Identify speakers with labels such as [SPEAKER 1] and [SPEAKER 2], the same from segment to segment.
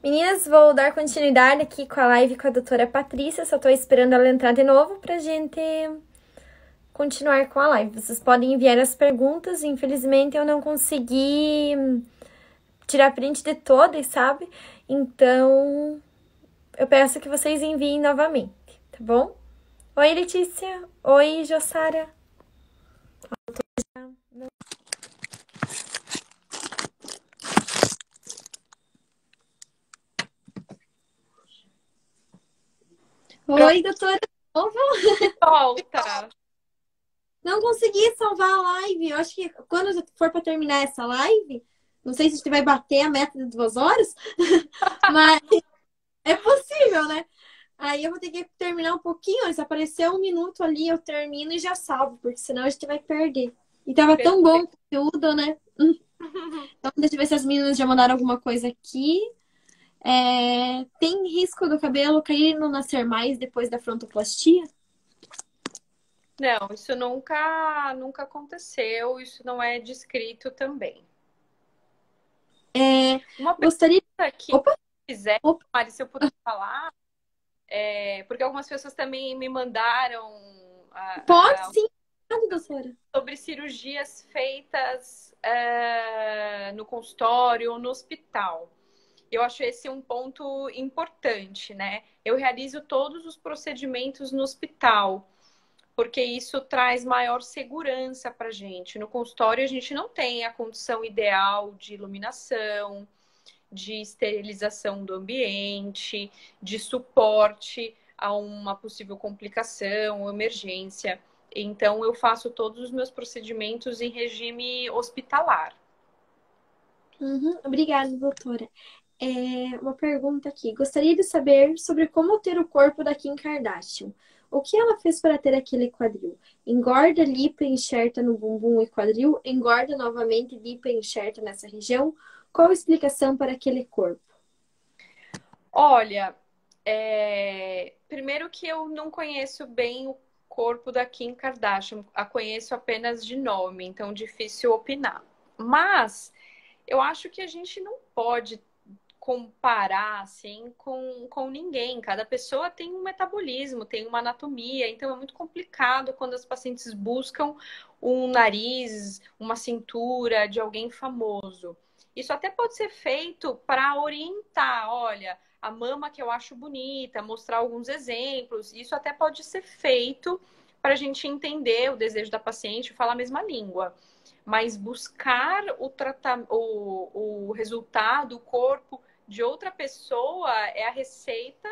[SPEAKER 1] Meninas, vou dar continuidade aqui com a live com a doutora Patrícia. Só tô esperando ela entrar de novo pra gente continuar com a live. Vocês podem enviar as perguntas. Infelizmente, eu não consegui tirar print de todas, sabe? Então, eu peço que vocês enviem novamente, tá bom? Oi, Letícia. Oi, Jossara. Oi, doutora.
[SPEAKER 2] Volta.
[SPEAKER 1] Não consegui salvar a live. Eu acho que quando for para terminar essa live, não sei se a gente vai bater a meta de 2 horas, mas é possível, né? Aí eu vou ter que terminar um pouquinho antes. Apareceu 1 minuto ali, eu termino e já salvo, porque senão a gente vai perder. E tava tão bom o conteúdo, né? Então, deixa eu ver se as meninas já mandaram alguma coisa aqui. Tem risco do cabelo cair e não nascer mais depois da frontoplastia?
[SPEAKER 2] Não, isso nunca aconteceu, isso não é descrito também. Uma
[SPEAKER 1] Gostaria.
[SPEAKER 2] pergunta que
[SPEAKER 1] Opa,
[SPEAKER 2] fizer,
[SPEAKER 1] opa.
[SPEAKER 2] Mari, se eu puder falar, porque algumas pessoas também me mandaram
[SPEAKER 1] Pode sim, pode, doutora.
[SPEAKER 2] sobre cirurgias feitas no consultório ou no hospital. Eu acho esse um ponto importante, né? Eu realizo todos os procedimentos no hospital, porque isso traz maior segurança para a gente. No consultório, a gente não tem a condição ideal de iluminação, de esterilização do ambiente, de suporte a uma possível complicação ou emergência. Então, eu faço todos os meus procedimentos em regime hospitalar.
[SPEAKER 1] Obrigada, doutora. Uma pergunta aqui. Gostaria de saber sobre como ter o corpo da Kim Kardashian. O que ela fez para ter aquele quadril? Engorda, lipa, enxerta no bumbum e quadril? Engorda novamente, lipa e enxerta nessa região? Qual a explicação para aquele corpo?
[SPEAKER 2] Olha, primeiro que eu não conheço bem o corpo da Kim Kardashian, a conheço apenas de nome, então difícil opinar. Mas eu acho que a gente não pode comparar assim com ninguém. Cada pessoa tem um metabolismo, tem uma anatomia, então é muito complicado quando as pacientes buscam um nariz, uma cintura de alguém famoso. Isso até pode ser feito para orientar, olha, a mama que eu acho bonita, mostrar alguns exemplos. Isso até pode ser feito para a gente entender o desejo da paciente e falar a mesma língua. Mas buscar o resultado, o corpo de outra pessoa é a receita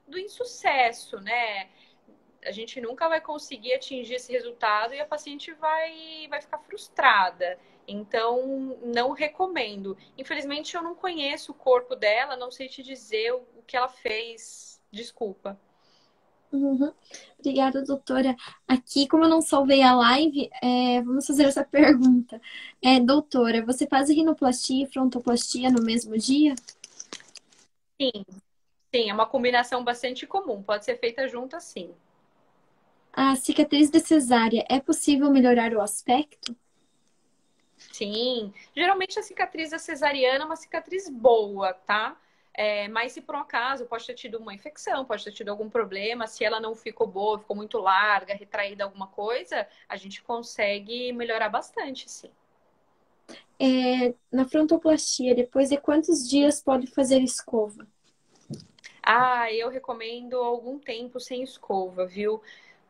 [SPEAKER 2] do insucesso, né? A gente nunca vai conseguir atingir esse resultado e a paciente vai ficar frustrada. Então, não recomendo. Infelizmente, eu não conheço o corpo dela, não sei te dizer o que ela fez. Desculpa.
[SPEAKER 1] Obrigada, doutora. Aqui, como eu não salvei a live, vamos fazer essa pergunta. Doutora, você faz rinoplastia e frontoplastia no mesmo dia?
[SPEAKER 2] Sim, sim, é uma combinação bastante comum. Pode ser feita junto assim.
[SPEAKER 1] A cicatriz de cesárea, é possível melhorar o aspecto?
[SPEAKER 2] Sim, geralmente a cicatriz da cesariana é uma cicatriz boa, tá? Mas se por um acaso pode ter tido uma infecção, pode ter tido algum problema, se ela não ficou boa, ficou muito larga, retraída alguma coisa, a gente consegue melhorar bastante, sim.
[SPEAKER 1] Na frontoplastia, depois de quantos dias pode fazer escova?
[SPEAKER 2] Eu recomendo algum tempo sem escova, viu?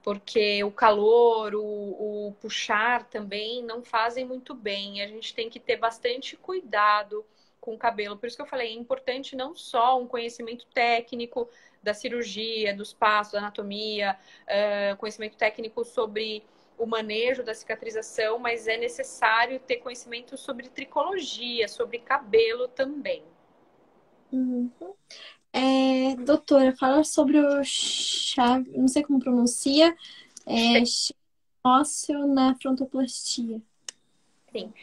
[SPEAKER 2] Porque o calor, o puxar também não fazem muito bem. A gente tem que ter bastante cuidado com o cabelo. Por isso que eu falei, é importante não só um conhecimento técnico da cirurgia, dos passos, da anatomia, conhecimento técnico sobre o manejo da cicatrização, mas é necessário ter conhecimento sobre tricologia, sobre cabelo também.
[SPEAKER 1] Uhum. Doutora, fala sobre o chave, não sei como pronuncia, ósseo na frontoplastia.
[SPEAKER 2] Sim.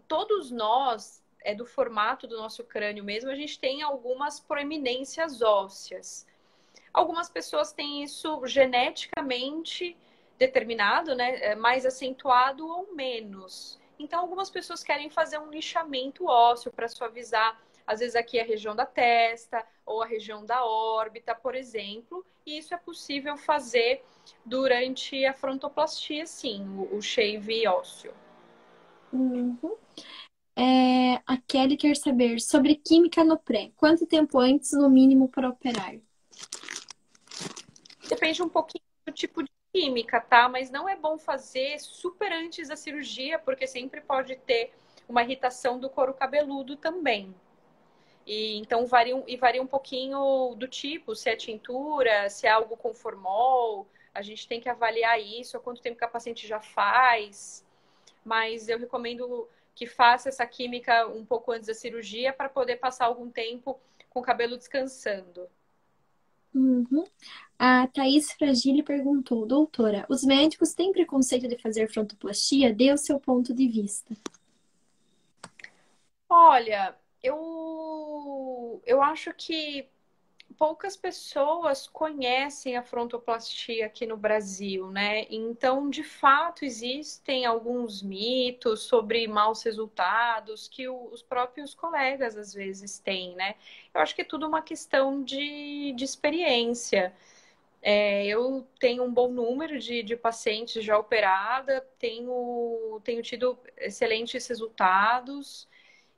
[SPEAKER 2] Todos nós, do formato do nosso crânio mesmo, a gente tem algumas proeminências ósseas. Algumas pessoas têm isso geneticamente determinado, né? Mais acentuado ou menos. Então, algumas pessoas querem fazer um lixamento ósseo para suavizar às vezes aqui é a região da testa ou a região da órbita, por exemplo, e isso é possível fazer durante a frontoplastia, sim, o shave ósseo.
[SPEAKER 1] Uhum. A Kelly quer saber sobre química no pré. Quanto tempo antes, no mínimo, para operar?
[SPEAKER 2] Depende um pouquinho do tipo de química, tá? Mas não é bom fazer super antes da cirurgia, porque sempre pode ter uma irritação do couro cabeludo também. E então varia um pouquinho do tipo, se é tintura, se é algo com formol, a gente tem que avaliar isso, há quanto tempo que a paciente já faz. Mas eu recomendo que faça essa química um pouco antes da cirurgia para poder passar algum tempo com o cabelo descansando.
[SPEAKER 1] Uhum. A Thaís Fragile perguntou, doutora, os médicos têm preconceito de fazer frontoplastia? Dê o seu ponto de vista.
[SPEAKER 2] Olha, eu acho que poucas pessoas conhecem a frontoplastia aqui no Brasil, né? Então, de fato, existem alguns mitos sobre maus resultados que os próprios colegas às vezes têm, né? Eu acho que é tudo uma questão de experiência. Eu tenho um bom número de pacientes já operada, tenho tido excelentes resultados,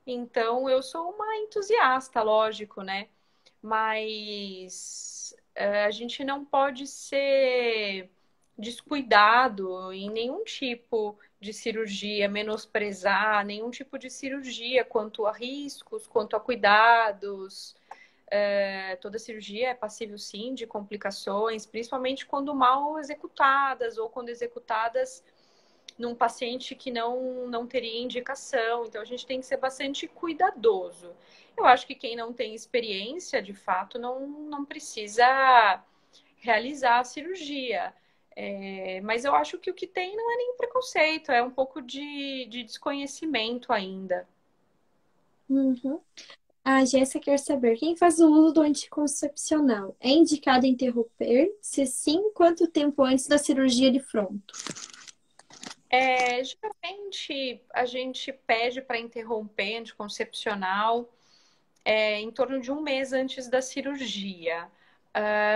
[SPEAKER 2] então eu sou uma entusiasta, lógico, né? Mas a gente não pode ser descuidado em nenhum tipo de cirurgia, menosprezar nenhum tipo de cirurgia quanto a riscos, quanto a cuidados. Toda cirurgia é passível, sim, de complicações, principalmente quando mal executadas ou quando executadas num paciente que não teria indicação. Então, a gente tem que ser bastante cuidadoso. Eu acho que quem não tem experiência, de fato, não precisa realizar a cirurgia. Mas eu acho que o que tem não é nem preconceito, é um pouco de desconhecimento ainda.
[SPEAKER 1] Uhum. A Jéssica quer saber, quem faz o uso do anticoncepcional é indicado interromper? Se sim, quanto tempo antes da cirurgia de fronto?
[SPEAKER 2] Geralmente, a gente pede para interromper anticoncepcional em torno de um mês antes da cirurgia.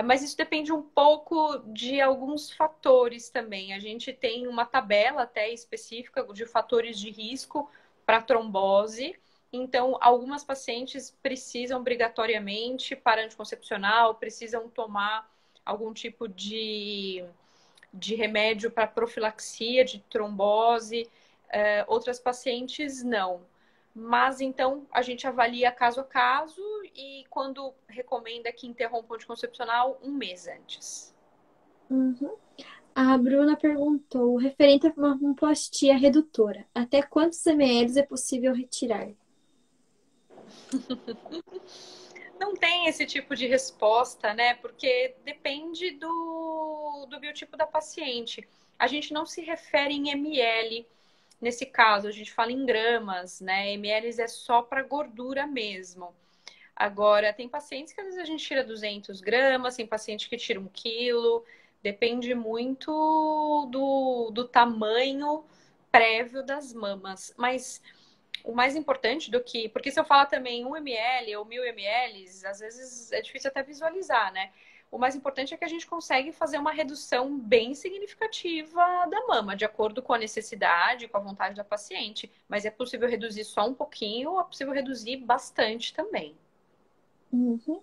[SPEAKER 2] Mas isso depende um pouco de alguns fatores também. A gente tem uma tabela até específica de fatores de risco para trombose. Então, algumas pacientes precisam obrigatoriamente para anticoncepcional, precisam tomar algum tipo de remédio para profilaxia de trombose. Outras pacientes não. Mas então a gente avalia caso a caso e quando recomenda que interrompa o anticoncepcional, um mês antes.
[SPEAKER 1] Uhum. A Bruna perguntou, referente a uma mammoplastia redutora, até quantos ml é possível retirar?
[SPEAKER 2] Não tem esse tipo de resposta, né? Porque depende do biotipo da paciente. A gente não se refere em ml nesse caso, a gente fala em gramas, né? Ml é só para gordura mesmo. Agora, tem pacientes que às vezes a gente tira 200 gramas, tem paciente que tira 1 quilo, depende muito do tamanho prévio das mamas. Mas o mais importante do que. Porque se eu falar também 1 ml ou 1000 ml, às vezes é difícil até visualizar, né? O mais importante é que a gente consegue fazer uma redução bem significativa da mama, de acordo com a necessidade, com a vontade da paciente. Mas é possível reduzir só um pouquinho, ou é possível reduzir bastante também.
[SPEAKER 1] Uhum.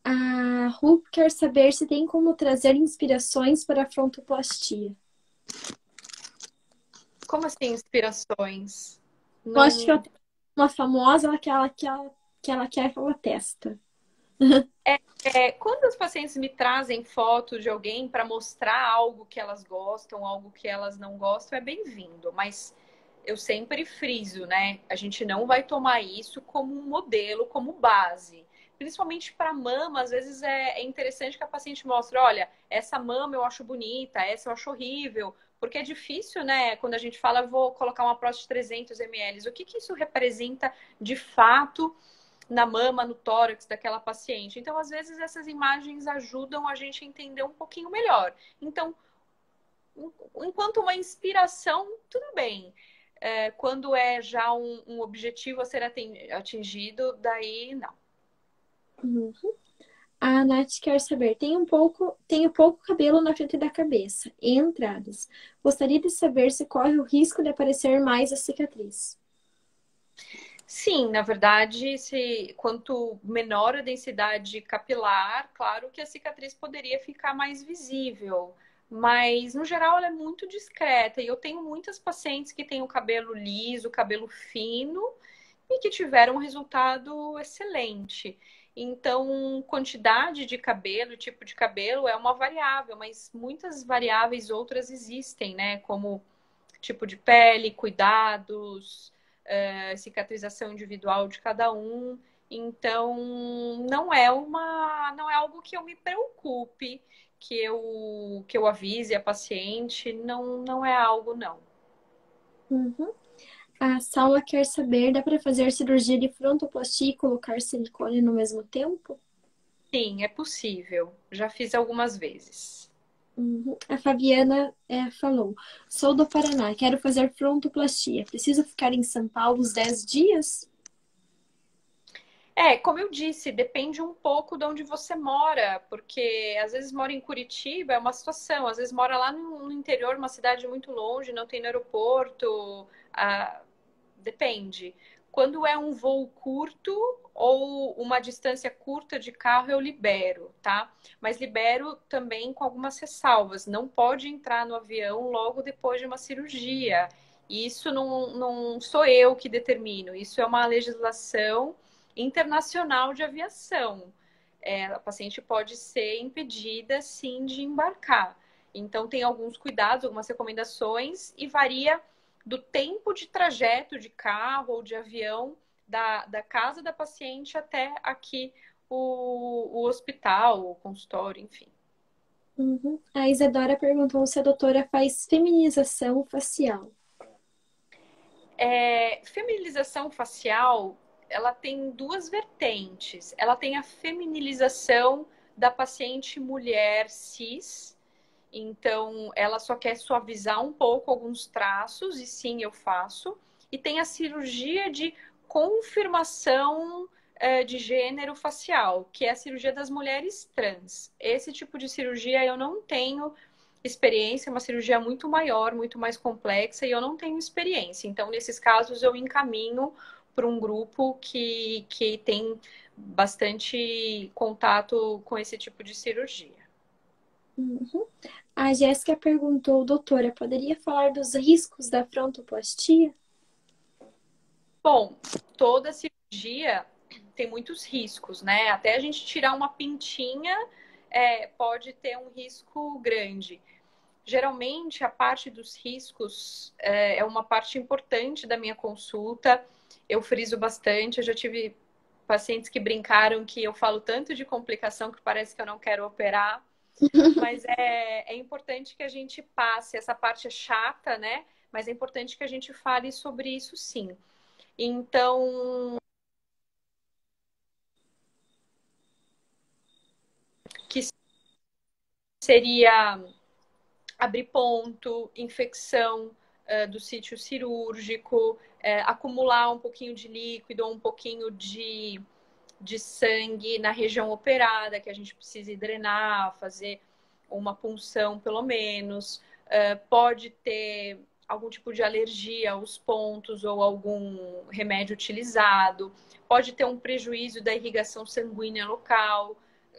[SPEAKER 1] A Ru quer saber se tem como trazer inspirações para a frontoplastia.
[SPEAKER 2] Como assim, inspirações?
[SPEAKER 1] Gosto
[SPEAKER 2] Não.
[SPEAKER 1] de uma famosa que ela quer aquela testa.
[SPEAKER 2] Quando os pacientes me trazem fotos de alguém para mostrar algo que elas gostam, algo que elas não gostam, é bem-vindo. Mas eu sempre friso, né? A gente não vai tomar isso como um modelo, como base. Principalmente para mama, às vezes é interessante que a paciente mostre, olha, essa mama eu acho bonita, essa eu acho horrível. Porque é difícil, né? Quando a gente fala, vou colocar uma prótese de 300 ml, o que isso representa de fato na mama, no tórax daquela paciente? Então, às vezes, essas imagens ajudam a gente a entender um pouquinho melhor. Então, enquanto uma inspiração, tudo bem. Quando é já um objetivo a ser atingido, daí não.
[SPEAKER 1] Uhum. A Nath quer saber, tenho pouco cabelo na frente da cabeça e entradas. Gostaria de saber se corre o risco de aparecer mais a cicatriz.
[SPEAKER 2] Sim, na verdade, quanto menor a densidade capilar, claro que a cicatriz poderia ficar mais visível. Mas, no geral, ela é muito discreta. E eu tenho muitas pacientes que têm o cabelo liso, o cabelo fino, e que tiveram um resultado excelente. Então, quantidade de cabelo, tipo de cabelo é uma variável, mas muitas variáveis outras existem, né? Como tipo de pele, cuidados, cicatrização individual de cada um. Então, não é algo que eu me preocupe, que eu avise a paciente, não é algo, não.
[SPEAKER 1] Uhum. A Saula quer saber, dá para fazer cirurgia de frontoplastia e colocar silicone no mesmo tempo?
[SPEAKER 2] Sim, é possível. Já fiz algumas vezes.
[SPEAKER 1] Uhum. A Fabiana falou, sou do Paraná, quero fazer frontoplastia. Preciso ficar em São Paulo uns 10 dias?
[SPEAKER 2] Como eu disse, depende um pouco de onde você mora, porque às vezes mora em Curitiba, é uma situação, às vezes mora lá no interior, uma cidade muito longe, não tem no aeroporto, depende. Quando é um voo curto ou uma distância curta de carro, eu libero, tá? Mas libero também com algumas ressalvas. Não pode entrar no avião logo depois de uma cirurgia. Isso não sou eu que determino, isso é uma legislação internacional de aviação. A paciente pode ser impedida, sim, de embarcar. Então, tem alguns cuidados, algumas recomendações e varia do tempo de trajeto de carro ou de avião da casa da paciente até aqui o hospital, o consultório, enfim.
[SPEAKER 1] Uhum. A Isadora perguntou se a doutora faz feminização facial.
[SPEAKER 2] Feminilização facial, ela tem duas vertentes. Ela tem a feminilização da paciente mulher cis, então ela só quer suavizar um pouco alguns traços, e sim, eu faço. E tem a cirurgia de confirmação de gênero facial, que é a cirurgia das mulheres trans. Esse tipo de cirurgia eu não tenho experiência, é uma cirurgia muito maior, muito mais complexa, e eu não tenho experiência. Então, nesses casos, eu encaminho para um grupo que tem bastante contato com esse tipo de cirurgia.
[SPEAKER 1] Uhum. A Jéssica perguntou, doutora, poderia falar dos riscos da frontoplastia?
[SPEAKER 2] Bom, toda cirurgia tem muitos riscos, né? Até a gente tirar uma pintinha pode ter um risco grande. Geralmente, a parte dos riscos é uma parte importante da minha consulta. Eu friso bastante. Eu já tive pacientes que brincaram que eu falo tanto de complicação que parece que eu não quero operar. Mas é importante que a gente passe. Essa parte é chata, né? Mas é importante que a gente fale sobre isso, sim. Então, que seria abrir ponto, infecção do sítio cirúrgico, acumular um pouquinho de líquido ou um pouquinho de sangue na região operada, que a gente precise drenar, fazer uma punção pelo menos. Pode ter algum tipo de alergia aos pontos ou algum remédio utilizado. Pode ter um prejuízo da irrigação sanguínea local,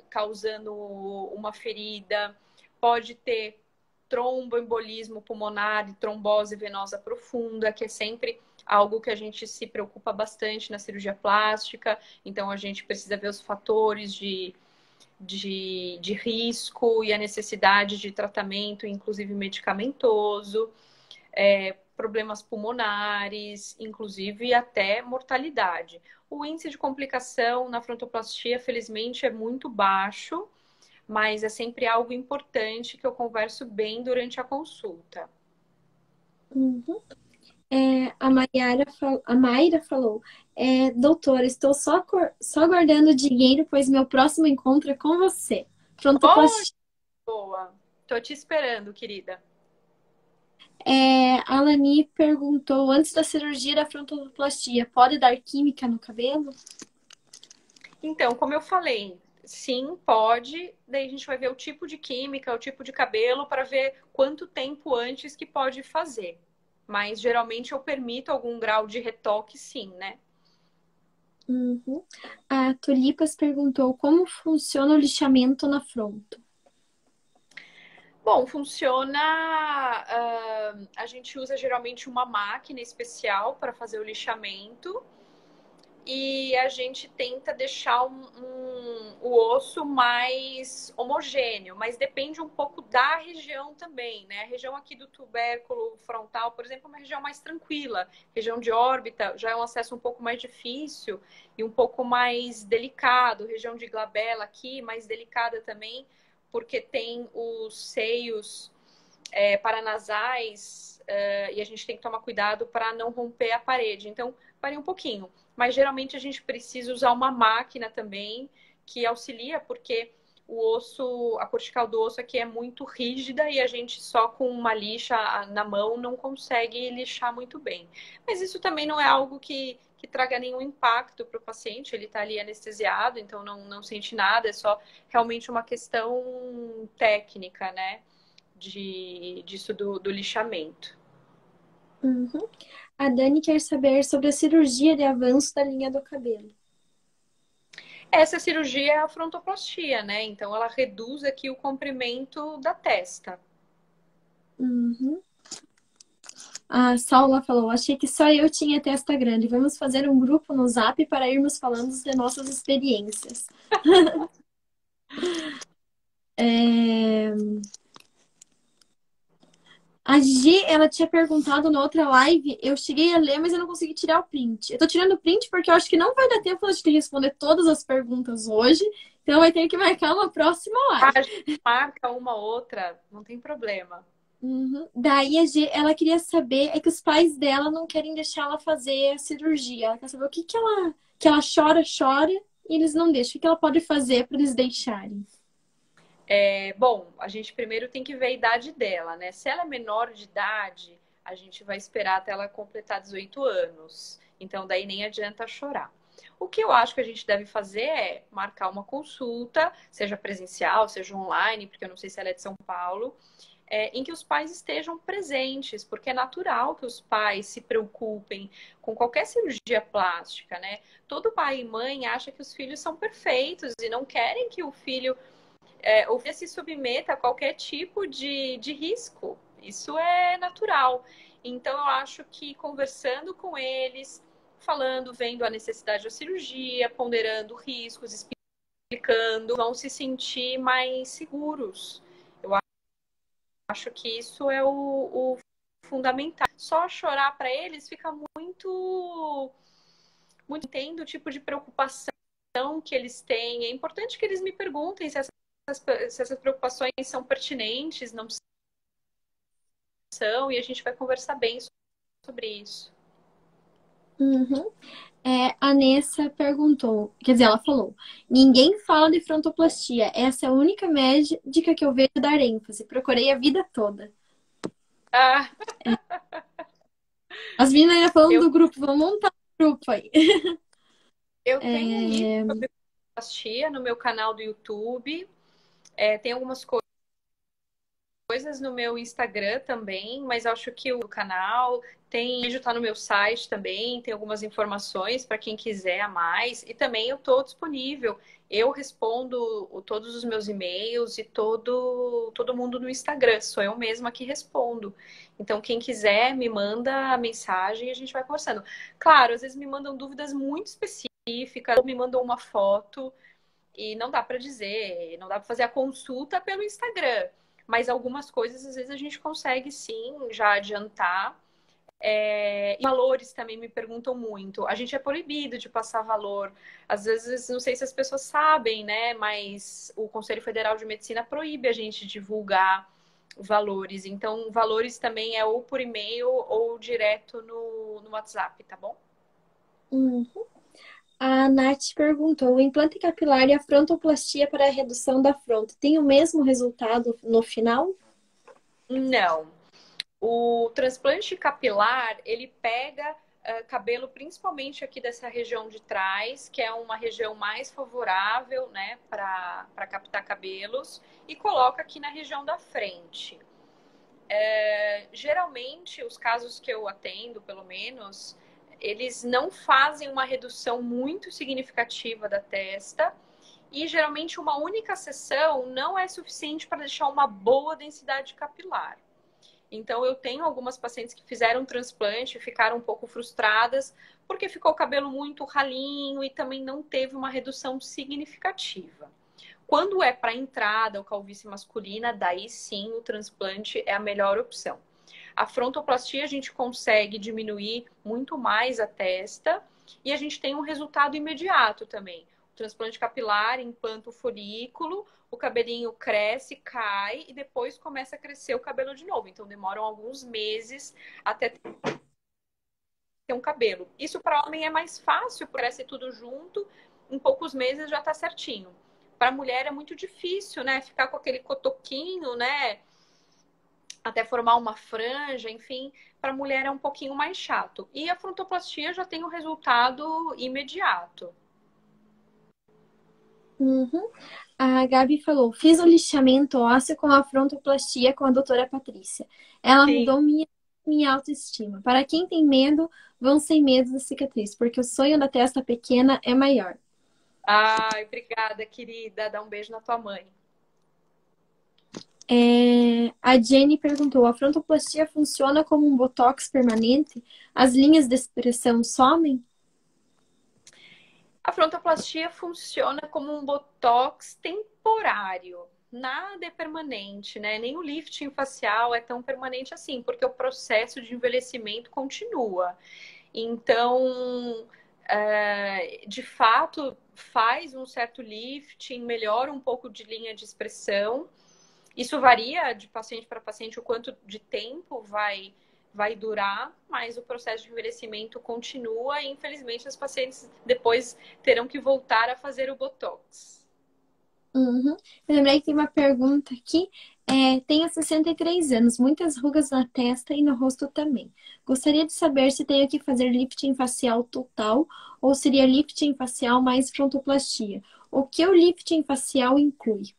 [SPEAKER 2] causando uma ferida. Pode ter tromboembolismo pulmonar e trombose venosa profunda, que é sempre algo que a gente se preocupa bastante na cirurgia plástica. Então, a gente precisa ver os fatores de risco e a necessidade de tratamento, inclusive medicamentoso, problemas pulmonares, inclusive até mortalidade. O índice de complicação na frontoplastia, felizmente, é muito baixo, mas é sempre algo importante que eu converso bem durante a consulta.
[SPEAKER 1] Uhum. A Mayra falou, doutora, estou só guardando dinheiro, pois meu próximo encontro é com você.
[SPEAKER 2] Oh,
[SPEAKER 1] Frontoplastia.
[SPEAKER 2] boa! Tô te esperando, querida.
[SPEAKER 1] A Alani perguntou, antes da cirurgia da frontoplastia, pode dar química no cabelo?
[SPEAKER 2] Então, como eu falei, sim, pode. Daí a gente vai ver o tipo de química, o tipo de cabelo, para ver quanto tempo antes que pode fazer. Mas geralmente eu permito algum grau de retoque, sim, né?
[SPEAKER 1] Uhum. A Tulipas perguntou como funciona o lixamento na fronto.
[SPEAKER 2] Bom, funciona. A gente usa geralmente uma máquina especial para fazer o lixamento e a gente tenta deixar o osso mais homogêneo, mas depende um pouco da região também, né? A região aqui do tubérculo frontal, por exemplo, é uma região mais tranquila. Região de órbita já é um acesso um pouco mais difícil e um pouco mais delicado. Região de glabela aqui, mais delicada também, porque tem os seios paranasais e a gente tem que tomar cuidado para não romper a parede. Então, varia um pouquinho. Mas geralmente a gente precisa usar uma máquina também que auxilia, porque o osso, a cortical do osso aqui é muito rígida e a gente só com uma lixa na mão não consegue lixar muito bem. Mas isso também não é algo que traga nenhum impacto para o paciente, ele está ali anestesiado, então não sente nada, é só realmente uma questão técnica, né? Disso do lixamento.
[SPEAKER 1] Uhum. A Dani quer saber sobre a cirurgia de avanço da linha do cabelo.
[SPEAKER 2] Essa cirurgia é a frontoplastia, né? Então ela reduz aqui o comprimento da testa.
[SPEAKER 1] Uhum. A Saula falou, achei que só eu tinha testa grande. Vamos fazer um grupo no Zap para irmos falando de nossas experiências. É... A Gi, ela tinha perguntado na outra live, eu cheguei a ler, mas eu não consegui tirar o print. Eu tô tirando o print porque eu acho que não vai dar tempo de responder todas as perguntas hoje, então vai ter que marcar uma próxima live.
[SPEAKER 2] A gente marca uma outra, não tem problema.
[SPEAKER 1] Uhum. Daí a Gi, ela queria saber, é que os pais dela não querem deixar ela fazer a cirurgia. Ela quer saber o que ela chora, chora, e eles não deixam. O que ela pode fazer para eles deixarem?
[SPEAKER 2] Bom, a gente primeiro tem que ver a idade dela, né? Se ela é menor de idade, a gente vai esperar até ela completar 18 anos. Então, daí nem adianta chorar. O que eu acho que a gente deve fazer é marcar uma consulta, seja presencial, seja online, porque eu não sei se ela é de São Paulo, em que os pais estejam presentes, porque é natural que os pais se preocupem com qualquer cirurgia plástica, né? Todo pai e mãe acha que os filhos são perfeitos e não querem que o filho ou se submeta a qualquer tipo de risco. Isso é natural. Então, eu acho que conversando com eles, falando, vendo a necessidade da cirurgia, ponderando riscos, explicando, vão se sentir mais seguros. Eu acho que isso é o fundamental. Só chorar para eles fica muito entendo o tipo de preocupação que eles têm. É importante que eles me perguntem se essas preocupações são pertinentes, não são, e a gente vai conversar bem sobre isso.
[SPEAKER 1] Uhum. A Nessa perguntou, quer dizer, ela falou: ninguém fala de frontoplastia. Essa é a única médica que eu vejo dar ênfase. Procurei a vida toda.
[SPEAKER 2] Ah,
[SPEAKER 1] As meninas ainda falando
[SPEAKER 2] eu,
[SPEAKER 1] do grupo, vamos montar um grupo aí.
[SPEAKER 2] eu tenho um vídeo
[SPEAKER 1] É...
[SPEAKER 2] sobre frontoplastia no meu canal do YouTube. Tem algumas coisas no meu Instagram também, mas acho que o canal tem vídeo tá no meu site também, tem algumas informações para quem quiser a mais e também eu estou disponível. Eu respondo todos os meus e-mails e todo mundo no Instagram, sou eu mesma que respondo. Então quem quiser me manda a mensagem e a gente vai conversando. Claro, às vezes me mandam dúvidas muito específicas, ou me mandam uma foto e não dá para dizer, não dá para fazer a consulta pelo Instagram. Mas algumas coisas, às vezes, a gente consegue sim já adiantar. E valores também me perguntam muito. A gente é proibido de passar valor. Às vezes, não sei se as pessoas sabem, né? Mas o Conselho Federal de Medicina proíbe a gente divulgar valores. Então, valores também é ou por e-mail ou direto no WhatsApp, tá bom?
[SPEAKER 1] Uhum. A Nath perguntou: o implante capilar e a frontoplastia para a redução da fronte tem o mesmo resultado no final?
[SPEAKER 2] Não. O transplante capilar, ele pega cabelo principalmente aqui dessa região de trás, que é uma região mais favorável, né, para captar cabelos, e coloca aqui na região da frente. Geralmente, os casos que eu atendo, pelo menos, eles não fazem uma redução muito significativa da testa, e geralmente uma única sessão não é suficiente para deixar uma boa densidade capilar. Então, eu tenho algumas pacientes que fizeram transplante e ficaram um pouco frustradas porque ficou o cabelo muito ralinho e também não teve uma redução significativa. Quando é para entrada ou calvície masculina, daí sim o transplante é a melhor opção. A frontoplastia a gente consegue diminuir muito mais a testa e a gente tem um resultado imediato também. O transplante capilar implanta o folículo, o cabelinho cresce, cai e depois começa a crescer o cabelo de novo. Então demoram alguns meses até ter um cabelo. Isso para homem é mais fácil, cresce tudo junto, em poucos meses já está certinho. Para mulher é muito difícil, né? Ficar com aquele cotoquinho, né? Até formar uma franja, enfim, para mulher é um pouquinho mais chato. E a frontoplastia já tem um resultado imediato.
[SPEAKER 1] Uhum. A Gabi falou, fiz o lixamento ósseo com a frontoplastia com a doutora Patrícia. Ela
[SPEAKER 2] Sim.
[SPEAKER 1] mudou minha autoestima. Para quem tem medo, vão sem medo da cicatriz, porque o sonho da testa pequena é maior.
[SPEAKER 2] Ai, obrigada, querida. Dá um beijo na tua mãe.
[SPEAKER 1] A Jenny perguntou, a frontoplastia funciona como um botox permanente? As linhas de expressão somem?
[SPEAKER 2] A frontoplastia funciona como um botox temporário. Nada é permanente, né? Nem o lifting facial é tão permanente assim, porque o processo de envelhecimento continua. Então, de fato, faz um certo lifting, melhora um pouco de linha de expressão. Isso varia de paciente para paciente o quanto de tempo vai durar, mas o processo de envelhecimento continua e, infelizmente, as pacientes depois terão que voltar a fazer o Botox.
[SPEAKER 1] Uhum. Eu lembrei que tem uma pergunta aqui. Tenho 63 anos, muitas rugas na testa e no rosto também. Gostaria de saber se tenho que fazer lifting facial total ou seria lifting facial mais frontoplastia. O que o lifting facial inclui?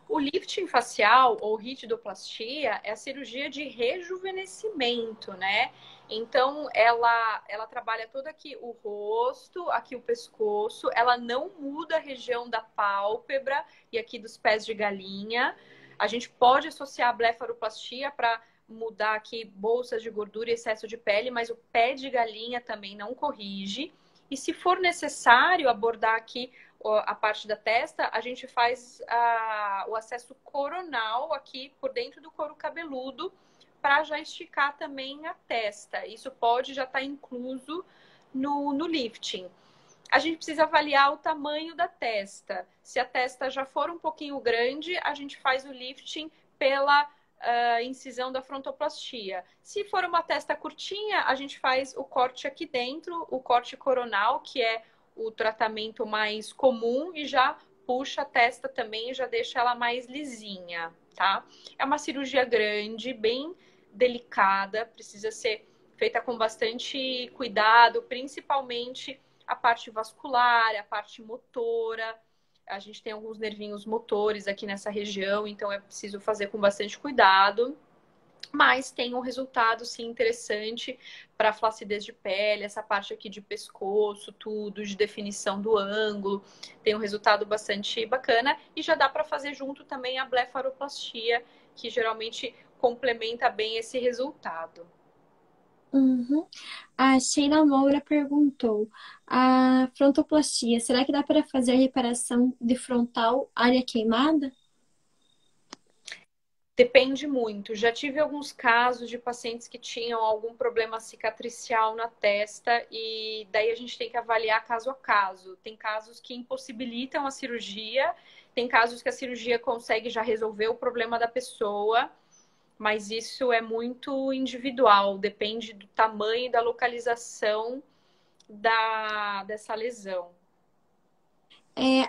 [SPEAKER 2] O lifting facial ou ritidoplastia é a cirurgia de rejuvenescimento, né? Então, ela trabalha todo aqui o rosto, aqui o pescoço, ela não muda a região da pálpebra e aqui dos pés de galinha. A gente pode associar a blefaroplastia para mudar aqui bolsas de gordura e excesso de pele, mas o pé de galinha também não corrige. E se for necessário abordar aqui a parte da testa, a gente faz o acesso coronal aqui por dentro do couro cabeludo para já esticar também a testa. Isso pode já estar incluso no lifting. A gente precisa avaliar o tamanho da testa. Se a testa já for um pouquinho grande, a gente faz o lifting pela incisão da frontoplastia. Se for uma testa curtinha, a gente faz o corte aqui dentro, o corte coronal, que é o tratamento mais comum, e já puxa a testa também e já deixa ela mais lisinha, tá? É uma cirurgia grande, bem delicada, precisa ser feita com bastante cuidado, principalmente a parte vascular, a parte motora. A gente tem alguns nervinhos motores aqui nessa região, então é preciso fazer com bastante cuidado. Mas tem um resultado, sim, interessante para flacidez de pele, essa parte aqui de pescoço, tudo, de definição do ângulo. Tem um resultado bastante bacana. E já dá para fazer junto também a blefaroplastia, que geralmente complementa bem esse resultado.
[SPEAKER 1] Uhum. A Sheila Moura perguntou, a frontoplastia, será que dá para fazer reparação de frontal área queimada?
[SPEAKER 2] Depende muito. Já tive alguns casos de pacientes que tinham algum problema cicatricial na testa e daí a gente tem que avaliar caso a caso. Tem casos que impossibilitam a cirurgia, tem casos que a cirurgia consegue já resolver o problema da pessoa, mas isso é muito individual, depende do tamanho e da localização dessa lesão.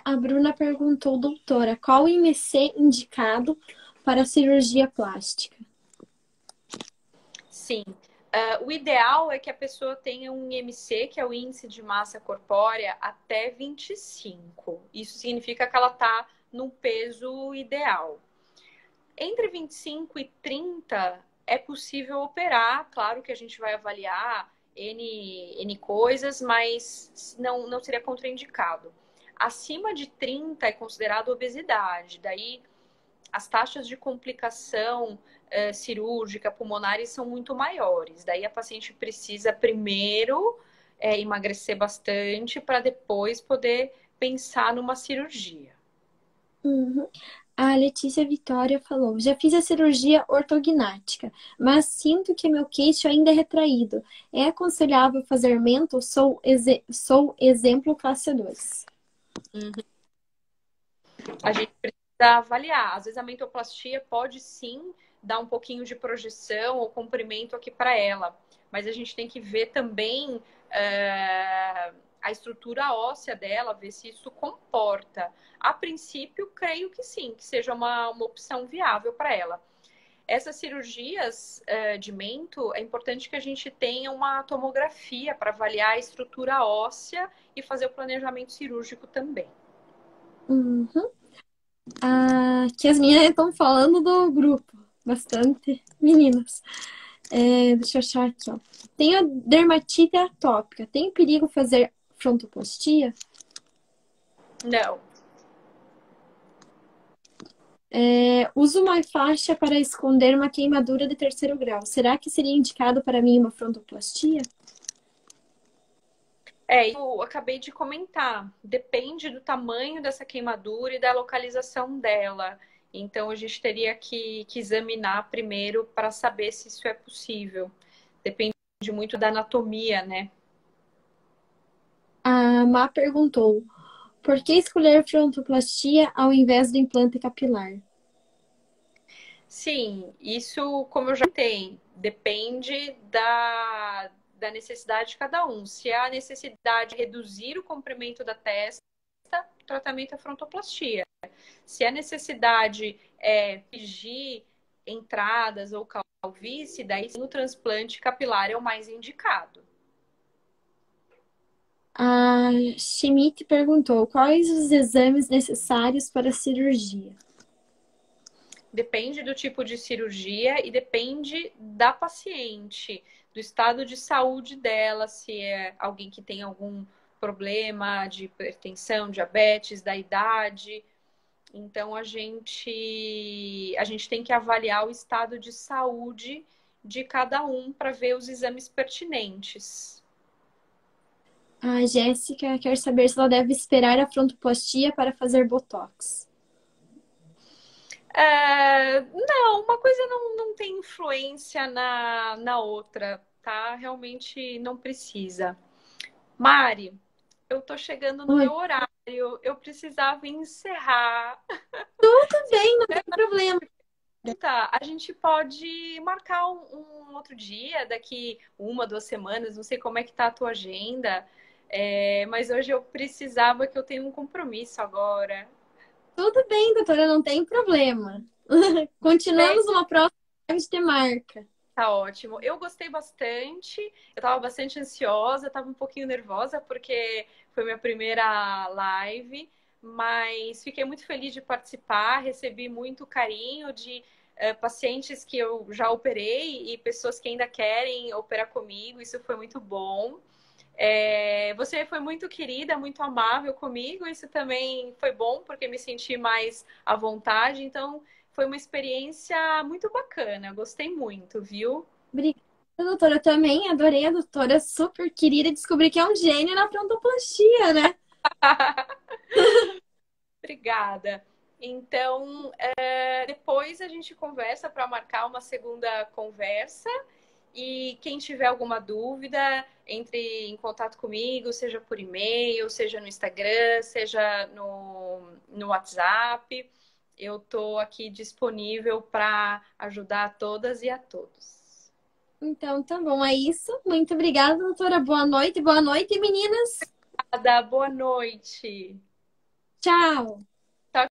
[SPEAKER 1] A Bruna perguntou, doutora, qual o IMC indicado para cirurgia plástica?
[SPEAKER 2] Sim. O ideal é que a pessoa tenha um IMC, que é o índice de massa corpórea, até 25. Isso significa que ela está no peso ideal. Entre 25 e 30 é possível operar. Claro que a gente vai avaliar N coisas, mas não seria contraindicado. Acima de 30 é considerado obesidade. Daí as taxas de complicação cirúrgica, pulmonares são muito maiores. Daí a paciente precisa primeiro emagrecer bastante para depois poder pensar numa cirurgia.
[SPEAKER 1] Uhum. A Letícia Vitória falou: já fiz a cirurgia ortognática, mas sinto que meu queixo ainda é retraído. É aconselhável fazer mento? Sou exemplo classe 2.
[SPEAKER 2] A gente precisa avaliar. Às vezes a mentoplastia pode sim dar um pouquinho de projeção ou comprimento aqui para ela, mas a gente tem que ver também a estrutura óssea dela, ver se isso comporta. A princípio, creio que sim, que seja uma opção viável para ela. Essas cirurgias de mento, é importante que a gente tenha uma tomografia para avaliar a estrutura óssea e fazer o planejamento cirúrgico também.
[SPEAKER 1] Uhum. Que as meninas estão falando do grupo. Bastante meninas. Deixa eu achar aqui, ó. Tenho dermatite atópica. Tem perigo fazer frontoplastia?
[SPEAKER 2] Não.
[SPEAKER 1] Uso uma faixa para esconder uma queimadura de terceiro grau. Será que seria indicado para mim uma frontoplastia?
[SPEAKER 2] Eu acabei de comentar. Depende do tamanho dessa queimadura e da localização dela. Então, a gente teria que examinar primeiro para saber se isso é possível. Depende muito da anatomia, né?
[SPEAKER 1] A Má perguntou: por que escolher frontoplastia ao invés do implante capilar?
[SPEAKER 2] Sim, isso, como eu já tenho, depende da necessidade de cada um. Se há necessidade de reduzir o comprimento da testa, o tratamento é frontoplastia. Se a necessidade é fingir entradas ou calvície, daí sim, o transplante capilar é o mais indicado.
[SPEAKER 1] A Schmidt perguntou: quais os exames necessários para a cirurgia?
[SPEAKER 2] Depende do tipo de cirurgia e depende da paciente, do estado de saúde dela, se é alguém que tem algum problema de hipertensão, diabetes, da idade. Então a gente tem que avaliar o estado de saúde de cada um para ver os exames pertinentes.
[SPEAKER 1] A Jéssica quer saber se ela deve esperar a frontoplastia para fazer botox.
[SPEAKER 2] Não, uma coisa não tem influência na outra, tá? Realmente não precisa. Mari, eu tô chegando no
[SPEAKER 1] Oi,
[SPEAKER 2] meu horário, eu precisava encerrar.
[SPEAKER 1] tudo bem, não tem problema.
[SPEAKER 2] Tá, a gente pode marcar um outro dia, daqui 1, 2 semanas, não sei como é que tá a tua agenda, mas hoje eu precisava que eu tenho um compromisso agora.
[SPEAKER 1] Tudo bem, doutora, não tem problema.
[SPEAKER 2] Bem,
[SPEAKER 1] Continuamos uma próxima live de marca.
[SPEAKER 2] tá ótimo. Eu gostei bastante, eu tava bastante ansiosa, tava um pouquinho nervosa porque foi minha primeira live, mas fiquei muito feliz de participar, recebi muito carinho de pacientes que eu já operei e pessoas que ainda querem operar comigo, isso foi muito bom. Você foi muito querida, muito amável comigo, isso também foi bom porque me senti mais à vontade, então foi uma experiência muito bacana, gostei muito, viu?
[SPEAKER 1] Obrigada, doutora. Eu também adorei a doutora, super querida. Descobri que é um gênio na frontoplastia, né?
[SPEAKER 2] Obrigada. Então, depois a gente conversa para marcar uma segunda conversa. E quem tiver alguma dúvida, entre em contato comigo, seja por e-mail, seja no Instagram, seja no WhatsApp. Eu estou aqui disponível para ajudar a todas e a todos.
[SPEAKER 1] Então, tá bom. É isso. Muito obrigada, doutora. Boa noite. Boa noite, meninas.
[SPEAKER 2] Boa noite.
[SPEAKER 1] Tchau.